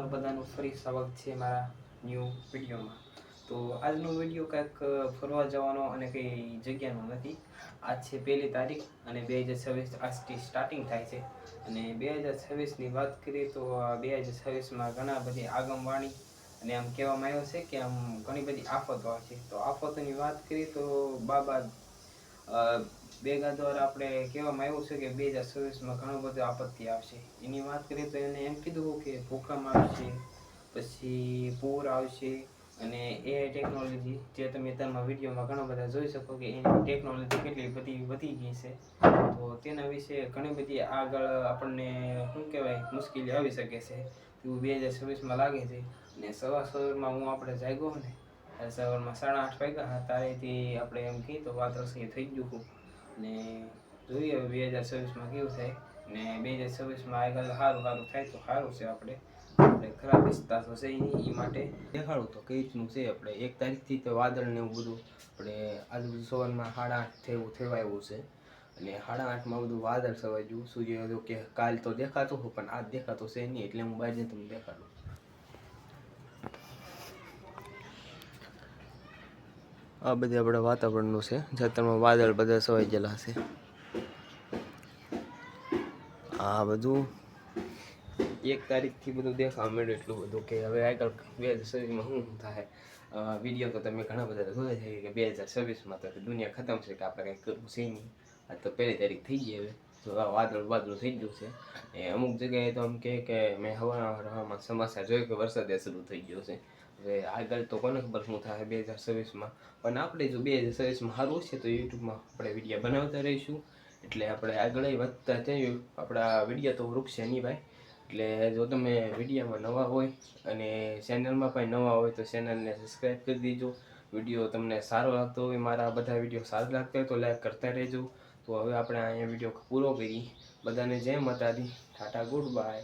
તમારું બધાનું ફરી સ્વાગત છે મારા ન્યૂ વિડીયોમાં। તો આજનો વિડીયો કંઈક ફરવા જવાનો અને કંઈ જગ્યાનો નથી। આજ છે 1 તારીખ અને 2026 આજથી સ્ટાર્ટિંગ થાય છે। અને 2026ની વાત કરીએ તો 2026માં ઘણા બધી આગમવાણી અને આમ કહેવામાં આવ્યું છે કે આમ ઘણી બધી આફતો આવશે। તો આફતોની વાત કરીએ તો બાબા બેગા દ્વારા આપણે કહેવામાં આવ્યું છે કે 2026માં ઘણું બધું આપત્તિ આવશે। એની વાત કરીએ તો એને એમ કીધું કે ભૂકંપ આવશે, પછી પૂર આવશે અને એઆઈ ટેકનોલોજી જે તમે તમારા વિડીયોમાં ઘણા બધા જોઈ શકો કે એની ટેકનોલોજી કેટલી બધી વધી ગઈ છે। તો તેના વિશે ઘણી બધી આગળ આપણને શું કહેવાય મુશ્કેલી આવી શકે છે એવું 2026માં લાગે છે। અને સવારમાં હું આપણે જાગ્યો ને સવારમાં 8:30 વાગ્યા તારેથી આપણે એમ કહીએ તો વાદળછાયું થઈ ગયું હતું। ને જોઈએ હવે 2026માં કેવું થાય ને 2026માં આગળ સારું થાય તો સારું છે। આપણે ખરાબ ઈચ્છતા તો છે નહીં, એ માટે દેખાડું તો કઈ રીતનું છે। આપણે 1 તારીખથી તો વાદળ ને એવું બધું આપણે આજુ સવારમાં 8:30 એવું થવા આવ્યું છે અને 8:30માં બધું વાદળ છવાઈ ગયું। સૂર્ય જો કે કાલ તો દેખાતો હોય પણ આજ દેખાતો છે નહીં, એટલે હું બહાર જઈને તમને દેખાડું। આ બધી આપણે વાતાવરણનું છે, જતરમાં વાદળ બધા છવાઈ ગયેલા છે। આ બધું 1 તારીખથી બધું દેખાવા માંડ્યું એટલું બધું કે હવે આગળ 2026માં શું થાય। વિડીયો તો તમે ઘણા બધા જોયા છે કે 2026માં તો દુનિયા ખતમ છે, કે આપણે કંઈ કરવું છે નહીં। આ તો 1 તારીખ થઈ ગઈ, હવે તો વાદળ થઈ ગયું છે। એ અમુક જગ્યાએ તો આમ કે મેં હવામાં સમાચાર જોયું કે વરસાદ શરૂ થઈ ગયો છે। હવે આગળ તો કોને ખબર શું થાય 2026માં, પણ આપણે જો 2026માં સારું છે તો યુટ્યુબમાં આપણે વિડીયો બનાવતા રહીશું। એટલે આપણે આગળ વધતા જઈએ, આપણા વિડીયો તો રૂકશે નહીં ભાઈ। એટલે જો તમે વિડીયોમાં નવા હોય અને ચેનલમાં પણ નવા હોય તો ચેનલને સબસ્ક્રાઈબ કરી દેજો। વિડીયો તમને સારો લાગતો હોય, મારા બધા વિડીયો સારા લાગતા હોય તો લાઈક કરતા રહેજો। તો હવે આપણે અહીંયા વિડીયો પૂરો કરી, બધાને જય માતાજી, ટાટા ગુડ બાય।